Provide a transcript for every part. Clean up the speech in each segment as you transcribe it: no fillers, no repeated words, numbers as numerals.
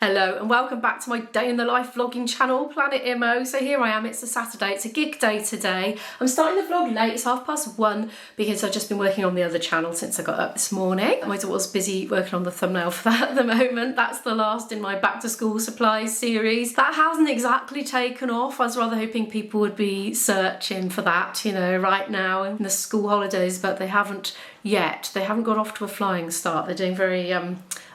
Hello and welcome back to my day in the life vlogging channel, Planet Imo. So here I am, it's a Saturday, it's a gig day today. I'm starting the vlog late, it's 1:30 because I've just been working on the other channel since I got up this morning. My daughter's busy working on the thumbnail for that at the moment. That's the last in my back to school supplies series. That hasn't exactly taken off. I was rather hoping people would be searching for that, you know, right now in the school holidays, but they haven't yet. They haven't got off to a flying start. They're doing very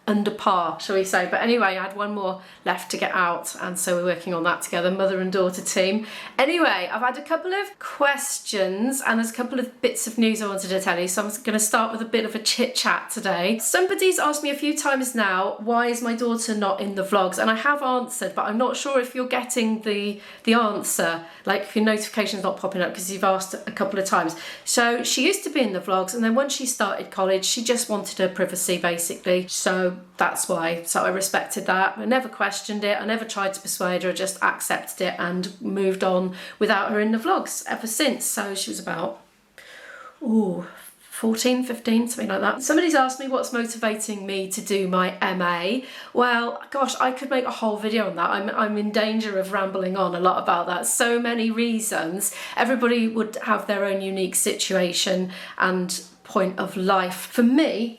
under par, shall we say. But anyway, I had one more left to get out, and so we're working on that together, mother and daughter team. Anyway, I've had a couple of questions and there's a couple of bits of news I wanted to tell you, so I'm going to start with a bit of a chit chat today. Somebody's asked me a few times now, why is my daughter not in the vlogs? And I have answered, but I'm not sure if you're getting the answer, like if your notification's not popping up because you've asked a couple of times. So she used to be in the vlogs, and then once she started college, she just wanted her privacy basically. So that's why. So I respected that. I never questioned it. I never tried to persuade her. I just accepted it and moved on without her in the vlogs ever since. So she was about 14, 15, something like that. Somebody's asked me what's motivating me to do my MA. Well, gosh, I could make a whole video on that. I'm in danger of rambling on a lot about that. So many reasons. Everybody would have their own unique situation and point of life. For me,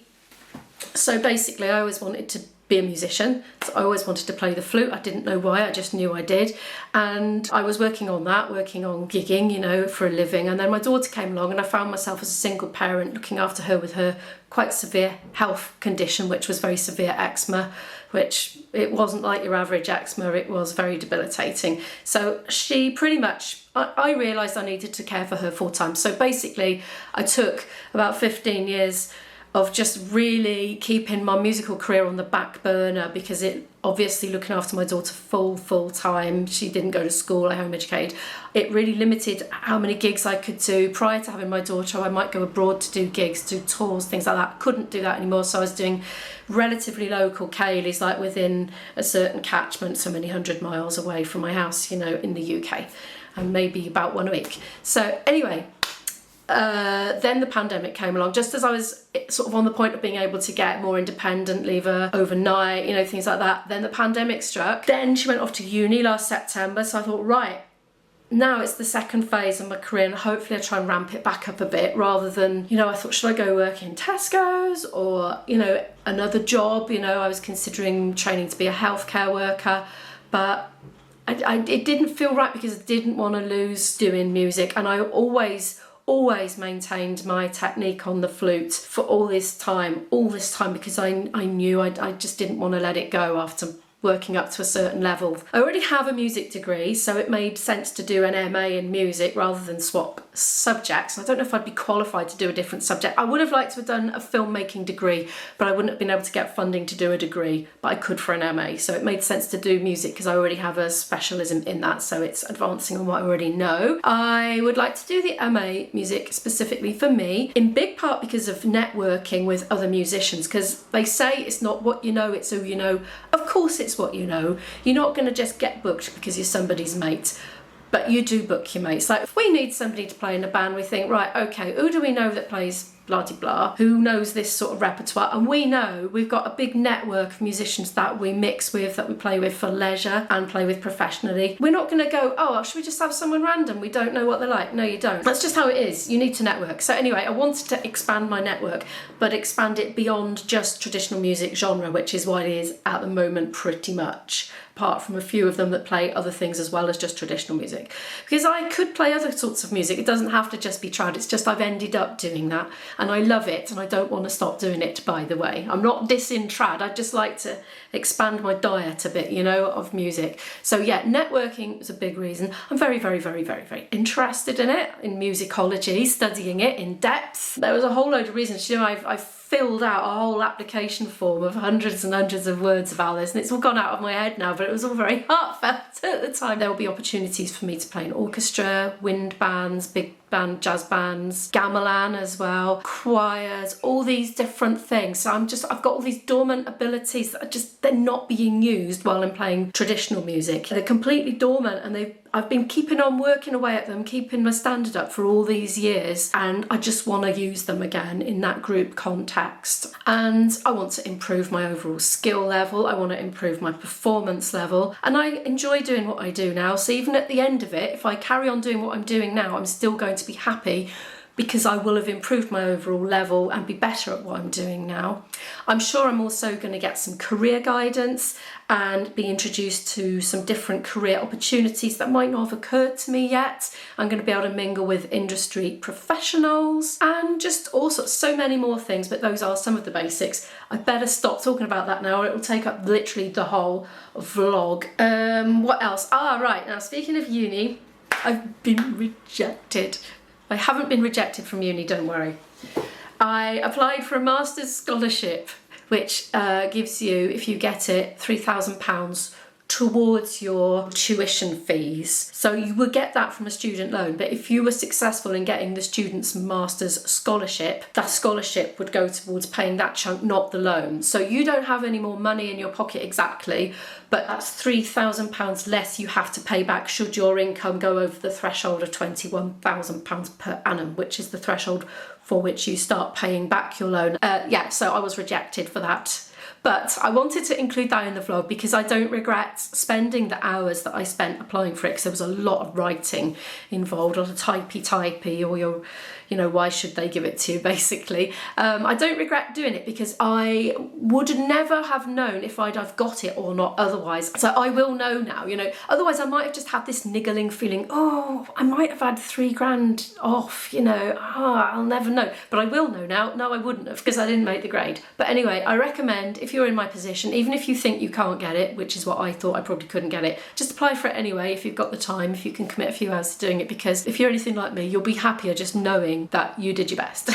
so basically I always wanted to be a musician. So I always wanted to play the flute. I didn't know why, I just knew I did. And I was working on that, working on gigging, you know, for a living. And then my daughter came along and I found myself as a single parent looking after her with her quite severe health condition, which was very severe eczema, which it wasn't like your average eczema, it was very debilitating. So she pretty much, I realised I needed to care for her full time. So basically I took about 15 years of just really keeping my musical career on the back burner, because it obviously looking after my daughter full time. She didn't go to school, I home educated. It really limited how many gigs I could do. Prior to having my daughter, I might go abroad to do gigs, do tours, things like that. Couldn't do that anymore, so I was doing relatively local ceilidhs, like within a certain catchment, so many 100 miles away from my house, you know, in the UK, and maybe about one a week. So anyway, then the pandemic came along, just as I was sort of on the point of being able to get more independent, leave her overnight, you know, things like that. Then the pandemic struck. Then she went off to uni last September, so I thought, right, now it's the second phase of my career and hopefully I try and ramp it back up a bit, rather than, you know, I thought, should I go work in Tesco's or, you know, another job? You know, I was considering training to be a healthcare worker, but it didn't feel right because I didn't want to lose doing music, and I always maintained my technique on the flute for all this time because I knew I just didn't want to let it go after working up to a certain level. I already have a music degree, so it made sense to do an MA in music rather than swap subjects. I don't know if I'd be qualified to do a different subject. I would have liked to have done a filmmaking degree, but I wouldn't have been able to get funding to do a degree, but I could for an MA. So it made sense to do music because I already have a specialism in that, so it's advancing on what I already know. I would like to do the MA music specifically for me, in big part because of networking with other musicians, because they say it's not what you know, it's who you know. Of course it's what you know. You're not going to just get booked because you're somebody's mate, but you do book your mates. Like if we need somebody to play in a band, we think, right, okay, who do we know that plays blah de blah, who knows this sort of repertoire? And we know we've got a big network of musicians that we mix with, that we play with for leisure and play with professionally. We're not going to go, oh, should we just have someone random? We don't know what they're like. No, you don't. That's just how it is. You need to network. So anyway, I wanted to expand my network, but expand it beyond just traditional music genre, which is what it is at the moment pretty much, apart from a few of them that play other things as well as just traditional music. Because I could play other sorts of music. It doesn't have to just be trad. It's just I've ended up doing that and I love it and I don't want to stop doing it, by the way. I'm not dissing trad. I'd just like to expand my diet a bit, you know, of music. So yeah, networking was a big reason. I'm very interested in it, in musicology, studying it in depth. There was a whole load of reasons. You know, I've filled out a whole application form of hundreds and hundreds of words about this, and it's all gone out of my head now, but it was all very heartfelt at the time. There will be opportunities for me to play in orchestra, wind bands, big band, jazz bands, gamelan as well, choirs, all these different things. So I've got all these dormant abilities that they're not being used while I'm playing traditional music. They're completely dormant, and I've been keeping on working away at them, keeping my standard up for all these years, and I just want to use them again in that group context. And I want to improve my overall skill level, I want to improve my performance level, and I enjoy doing what I do now. So even at the end of it, if I carry on doing what I'm doing now, I'm still going to be happy, because I will have improved my overall level and be better at what I'm doing now. I'm sure I'm also going to get some career guidance and be introduced to some different career opportunities that might not have occurred to me yet. I'm going to be able to mingle with industry professionals and just all sorts, so many more things, but those are some of the basics. I better stop talking about that now, or it will take up literally the whole vlog. What else? Right, now speaking of uni, I've been rejected. I haven't been rejected from uni, don't worry. I applied for a master's scholarship, which gives you, if you get it, £3,000 towards your tuition fees. So you will get that from a student loan, but if you were successful in getting the student's master's scholarship, that scholarship would go towards paying that chunk, not the loan. So you don't have any more money in your pocket exactly, but that's £3,000 less you have to pay back should your income go over the threshold of £21,000 per annum, which is the threshold for which you start paying back your loan. So I was rejected for that. But I wanted to include that in the vlog because I don't regret spending the hours that I spent applying for it, because there was a lot of writing involved, a lot of typey, or why should they give it to you, basically. I don't regret doing it because I would never have known if I'd have got it or not otherwise. So I will know now, otherwise I might have just had this niggling feeling, I might have had £3,000 off, I'll never know. But I will know now. No, I wouldn't have, because I didn't make the grade. But anyway, I recommend, if you're in my position, even if you think you can't get it, which is what I thought, I probably couldn't get it, just apply for it anyway if you've got the time, if you can commit a few hours to doing it, because if you're anything like me, you'll be happier just knowing that you did your best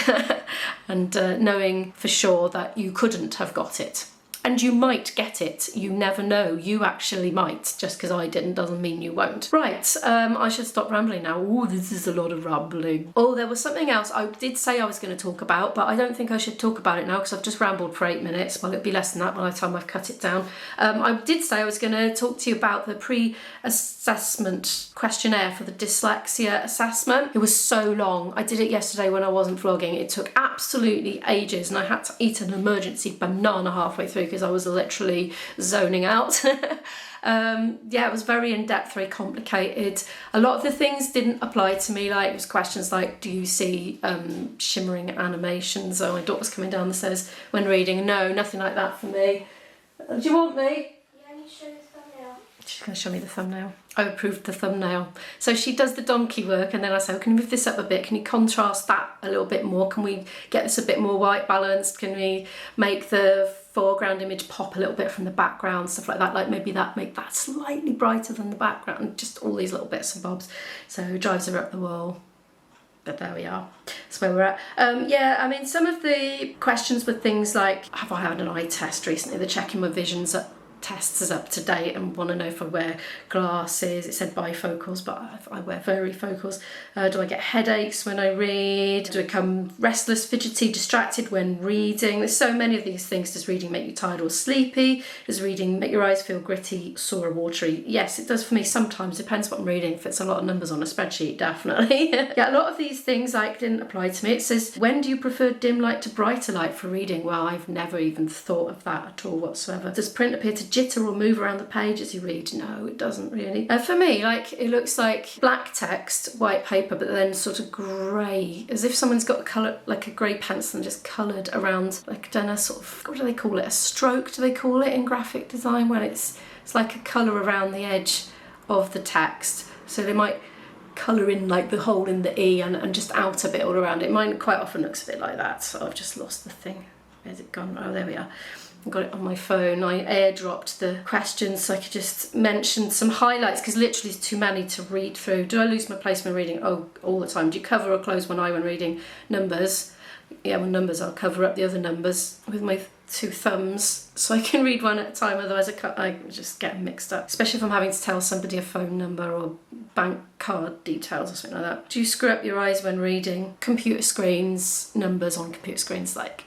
and knowing for sure that you couldn't have got it. And you might get it, you never know, you actually might. Just because I didn't doesn't mean you won't. Right, I should stop rambling now. Oh, this is a lot of rambling. Oh, there was something else I did say I was going to talk about, but I don't think I should talk about it now because I've just rambled for 8 minutes. Well, it'll be less than that by the time I've cut it down. I did say I was going to talk to you about the pre-assessment questionnaire for the dyslexia assessment. It was so long. I did it yesterday when I wasn't vlogging. It took absolutely ages and I had to eat an emergency banana halfway through because I was literally zoning out. It was very in-depth, very complicated. A lot of the things didn't apply to me, like it was questions like, do you see shimmering animations? Oh, my daughter's coming down the stairs when reading. No, nothing like that for me. Do you want me? Yeah, I need to show you the thumbnail. She's going to show me the thumbnail. I approved the thumbnail. So she does the donkey work and then I say, oh, can you move this up a bit? Can you contrast that a little bit more? Can we get this a bit more white balanced? Can we make the foreground image pop a little bit from the background? Stuff like that, like maybe make that slightly brighter than the background. Just all these little bits and bobs. So drives her up the wall. But there we are. That's where we're at. Some of the questions were things like, have I had an eye test recently? They're checking my vision's tests is up to date and want to know if I wear glasses. It said bifocals, but I wear varifocals. Do I get headaches when I read? Do I become restless, fidgety, distracted when reading? There's so many of these things. Does reading make you tired or sleepy? Does reading make your eyes feel gritty, sore or watery? Yes, it does for me sometimes. Depends what I'm reading. If it's a lot of numbers on a spreadsheet, definitely. A lot of these things didn't apply to me. It says, when do you prefer dim light to brighter light for reading? Well, I've never even thought of that at all whatsoever. Does print appear to jitter or move around the page as you read? No, it doesn't really. For me, it looks like black text, white paper, but then sort of grey, as if someone's got a colour, like a grey pencil and just coloured around, done a sort of, what do they call it? A stroke, do they call it in graphic design? When it's like a colour around the edge of the text. So they might colour in the hole in the E and just out a bit all around it. Mine quite often looks a bit like that. So I've just lost the thing. Where's it gone? Oh, there we are. I've got it on my phone. I airdropped the questions so I could just mention some highlights because literally it's too many to read through. Do I lose my place when reading? Oh, all the time. Do you cover or close one eye when reading? Numbers. Yeah, with numbers I'll cover up the other numbers. With my two thumbs so I can read one at a time, otherwise I just get mixed up, especially if I'm having to tell somebody a phone number or bank card details or something like that. Do you screw up your eyes when reading computer screens, numbers on computer screens, like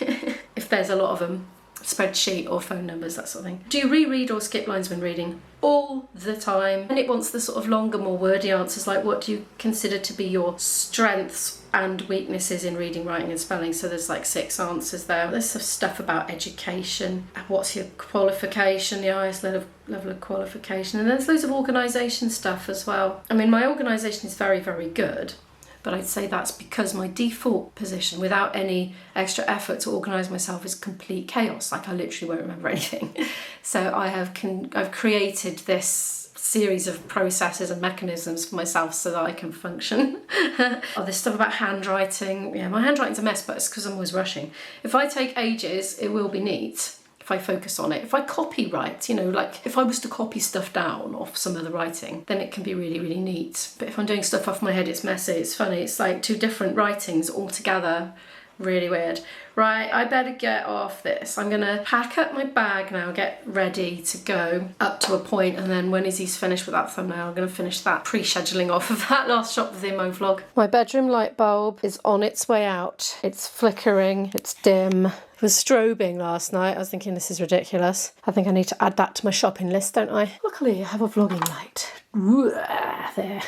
if there's a lot of them, spreadsheet or phone numbers, that sort of thing? Do you reread or skip lines when reading? All the time. And it wants the sort of longer, more wordy answers, like what do you consider to be your strengths and weaknesses in reading, writing and spelling? So there's like 6 answers there. There's some stuff about education. What's your qualification, the highest level of qualification? And there's loads of organisation stuff as well. I mean, my organisation is very, very good, but I'd say that's because my default position, without any extra effort to organise myself, is complete chaos. Like I literally won't remember anything. So I've created this series of processes and mechanisms for myself so that I can function. Oh, there's stuff about handwriting. Yeah, my handwriting's a mess, but it's because I'm always rushing. If I take ages, it will be neat if I focus on it. If I copyright, you know, like if I was to copy stuff down off some other writing, then it can be really, really neat. But if I'm doing stuff off my head, it's messy, it's funny. It's like 2 different writings all together. Really weird. Right, I better get off this. I'm gonna pack up my bag now, get ready to go up to a point, and then when Izzy's finished with that thumbnail, I'm gonna finish that pre-scheduling off of that last shot of the Imo vlog. My bedroom light bulb is on its way out. It's flickering, it's dim. It was strobing last night. I was thinking this is ridiculous. I think I need to add that to my shopping list, don't I? Luckily, I have a vlogging light. There.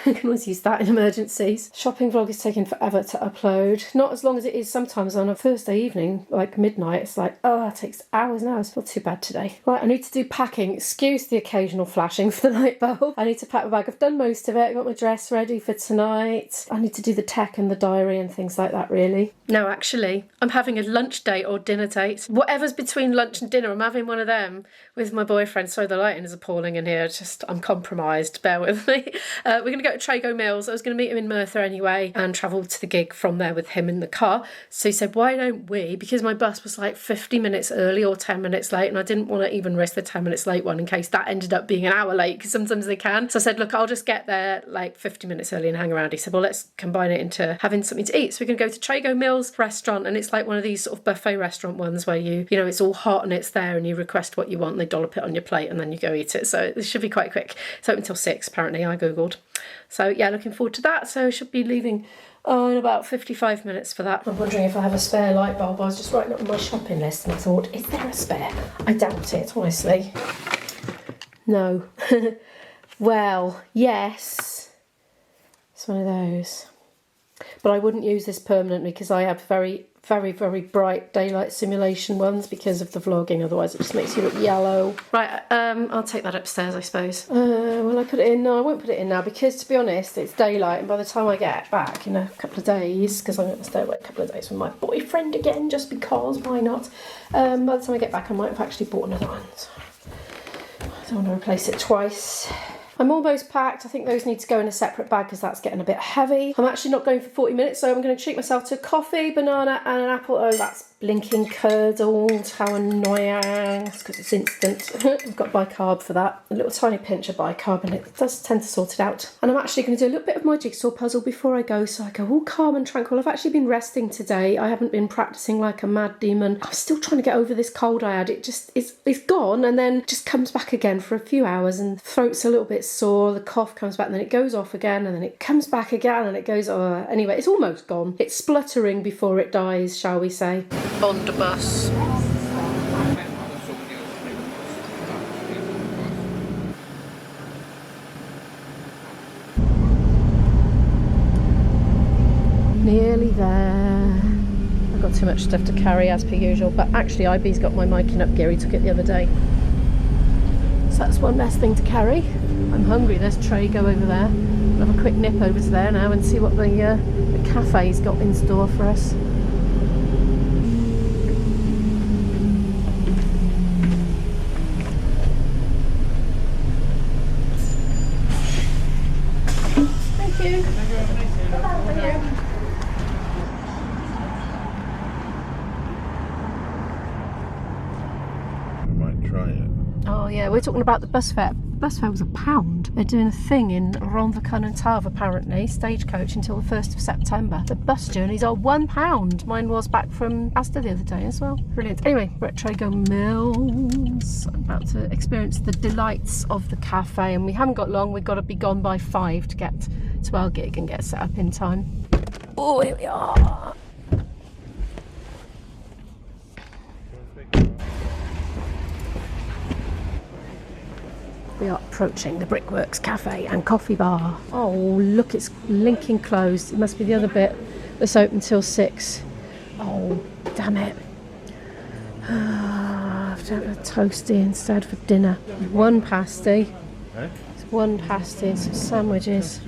I can always use that in emergencies. Shopping vlog is taking forever to upload. Not as long as it is sometimes on a Thursday evening, like midnight. It's like, oh, it takes hours and hours. Not too bad today. Right, I need to do packing. Excuse the occasional flashing for the light bulb. I need to pack my bag. I've done most of it. I got my dress ready for tonight. I need to do the tech and the diary and things like that, really. No, actually, I'm having a lunch date or dinner date. Whatever's between lunch and dinner, I'm having one of them with my boyfriend. Sorry, the lighting is appalling in here. I'm compromised. Bear with me. We're going to go to Trago Mills. I was going to meet him in Merthyr anyway and travel to the gig from there with him in the car. So he said, why don't we? Because my bus was like 50 minutes early or 10 minutes late, and I didn't want to even risk the 10 minutes late one in case that ended up being an hour late, because sometimes they can. So I said, look, I'll just get there like 50 minutes early and hang around. He said, well, let's combine it into having something to eat. So we're going to go to Trago Mills restaurant, and it's like one of these sort of buffet restaurant ones where you know, it's all hot and it's there and you request what you want and they dollop it on your plate and then you go eat it. So it should be quite quick. It's open until 6 apparently, I googled. So yeah, looking forward to that. So I should be leaving in about 55 minutes for that. I'm wondering if I have a spare light bulb. I was just writing up on my shopping list and I thought, is there a spare? I doubt it, honestly. No. Well, yes. It's one of those. But I wouldn't use this permanently because I have very, very, very bright daylight simulation ones because of the vlogging. Otherwise, it just makes you look yellow. Right, I'll take that upstairs, I suppose. Will I put it in? No, I won't put it in now because, to be honest, it's daylight. And by the time I get back in a couple of days, because I'm going to stay away a couple of days with my boyfriend again, just because, why not? By the time I get back, I might have actually bought another one. So I don't want to replace it twice. I'm almost packed. I think those need to go in a separate bag because that's getting a bit heavy. I'm actually not going for 40 minutes, so I'm going to treat myself to coffee, banana and an apple. Oh, that's blinking curdled. How annoying. It's because it's instant. I've got bicarb for that. A little tiny pinch of bicarb and it does tend to sort it out. And I'm actually going to do a little bit of my jigsaw puzzle before I go, so I go all calm and tranquil. I've actually been resting today. I haven't been practicing like a mad demon. I'm still trying to get over this cold I had. It just it's gone and then just comes back again for a few hours and throat's a little bit sore, the cough comes back and then it goes off again and then it comes back again and it goes anyway, it's almost gone. It's spluttering before it dies, shall we say. On the bus. Nearly there. I've got too much stuff to carry as per usual, but actually IB's got my miking up gear, he took it the other day. So that's one less thing to carry. I'm hungry, there's Trago over there. I'll have a quick nip over to there now and see what the cafe's got in store for us. Thank you. Thank you. I might try it. Oh yeah, we're talking about the bus fare. Bus fare was £1. They're doing a thing in Rhondda and Taf apparently, stagecoach until the 1st of September. The bus journeys are £1. Mine was back from Asda the other day as well. Brilliant. Anyway, we're at Trago Mills. I'm about to experience the delights of the cafe, and we haven't got long. We've got to be gone by 5 to get to our gig and get set up in time. Oh, here we are. We are approaching the Brickworks Cafe and Coffee Bar. Oh, look, it's linking closed. It must be the other bit that's open till 6. Oh, damn it. I have to have a toasty instead for dinner. 1 pasty. It's 1 pasty and some sandwiches.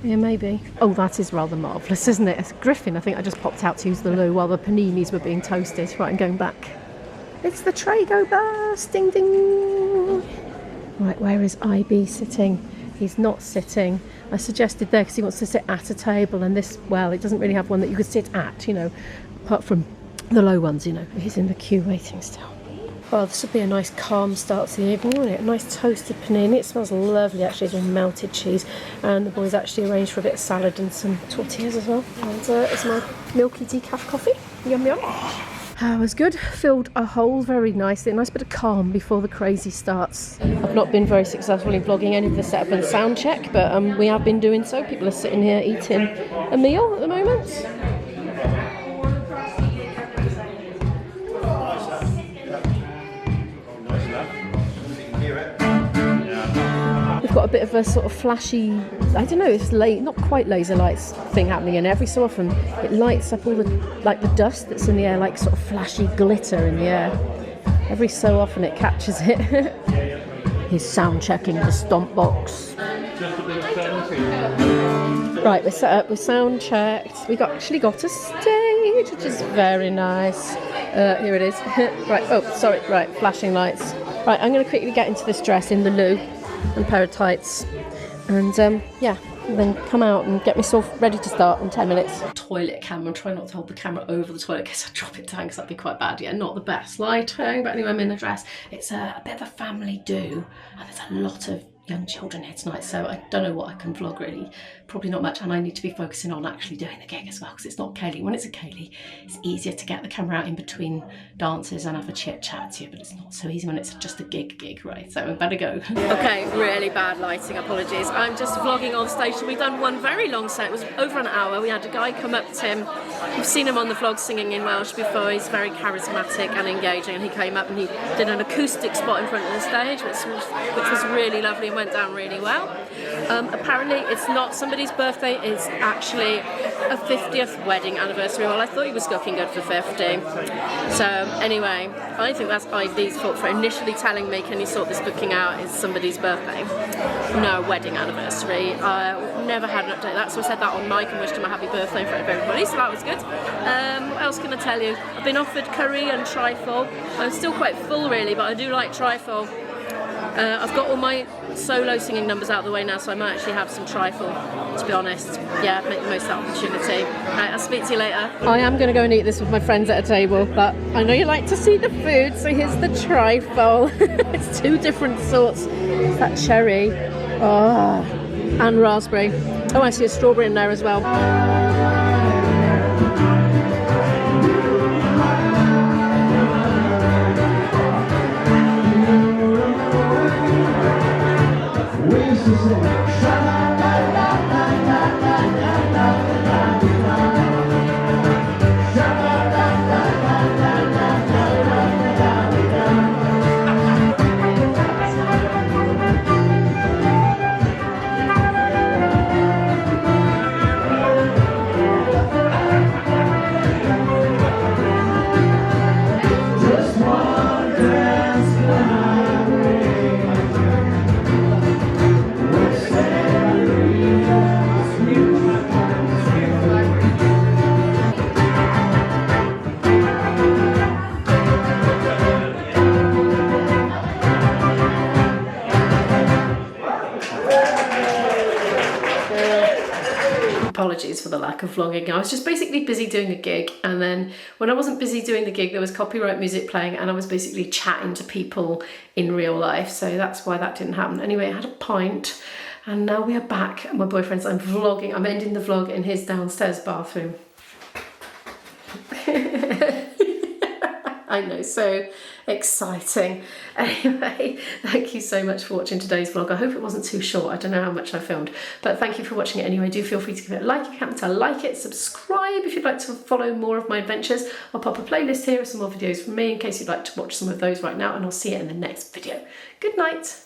Yeah, maybe. Oh, that is rather marvellous, isn't it? It's Griffin. I think I just popped out to use the loo while the paninis were being toasted. Right, I'm going back. It's the Trago bus. Ding, ding. Right, where is IB sitting? He's not sitting. I suggested there because he wants to sit at a table, and this, well, it doesn't really have one that you could sit at, you know, apart from the low ones, you know. He's in the queue waiting still. Well, this would be a nice calm start to the evening, wouldn't it? A nice toasted panini. It smells lovely, actually. It's all melted cheese. And the boys actually arranged for a bit of salad and some tortillas as well. And it's my milky decaf coffee. Yum, yum. It was good, filled a hole very nicely, a nice bit of calm before the crazy starts. I've not been very successful in vlogging any of the setup and sound check, but we have been doing so. People are sitting here eating a meal at the moment. We've got a bit of a sort of flashy, I don't know, it's not quite laser lights thing happening, and every so often it lights up all the, like the dust that's in the air, like sort of flashy glitter in the air. Every so often it catches it. He's sound checking the stomp box. Right, we're set up, we're sound checked. We actually got a stage, which is very nice. Here it is. Right, oh, sorry, right, flashing lights. Right, I'm going to quickly get into this dress in the loo and a pair of tights, and yeah, and then come out and get myself ready to start in 10 minutes. Toilet camera, try not to hold the camera over the toilet in case I drop it down, because that'd be quite bad. Yeah, not the best lighting, but anyway, I'm in the dress. It's a bit of a family do, and there's a lot of young children here tonight, so I don't know what I can vlog really. Probably not much, and I need to be focusing on actually doing the gig as well, because it's not Kaylee. When it's a Kaylee, it's easier to get the camera out in between dances and have a chit chat to you, but it's not so easy when it's just a gig, right? So I better go. Okay, really bad lighting, apologies. I'm just vlogging on station. We've done one very long set. It was over an hour. We had a guy come up to him. You've seen him on the vlog singing in Welsh before. He's very charismatic and engaging, and he came up and he did an acoustic spot in front of the stage, which was really lovely and went down really well. Apparently it's not somebody's birthday, it's actually a 50th wedding anniversary. Well, I thought he was looking good for 50. So anyway, I think that's ID's fault for initially telling me, can you sort this booking out, it's somebody's birthday. No, wedding anniversary. Never had an update that, so I said that on mic and wished him a happy birthday in front of everybody, so that was good. What else can I tell you? I've been offered curry and trifle. I'm still quite full really, but I do like trifle. I've got all my solo singing numbers out of the way now, so I might actually have some trifle, to be honest. Yeah, make the most of that opportunity. Right, I'll speak to you later. I am going to go and eat this with my friends at a table, but I know you like to see the food, so here's the trifle. It's 2 different sorts. It's that cherry, and raspberry. Oh, I see a strawberry in there as well. apologies for the lack of vlogging. I was just basically busy doing a gig, and then when I wasn't busy doing the gig there was copyright music playing and I was basically chatting to people in real life, so that's why that didn't happen. Anyway, I had a pint and now we are back at my boyfriend's. I'm vlogging, I'm ending the vlog in his downstairs bathroom. I know, so exciting. Anyway, thank you so much for watching today's vlog. I hope it wasn't too short. I don't know how much I filmed, but thank you for watching it anyway. Do feel free to give it a like if you happen to like it. Subscribe if you'd like to follow more of my adventures. I'll pop a playlist here of some more videos from me in case you'd like to watch some of those right now, and I'll see you in the next video. Good night.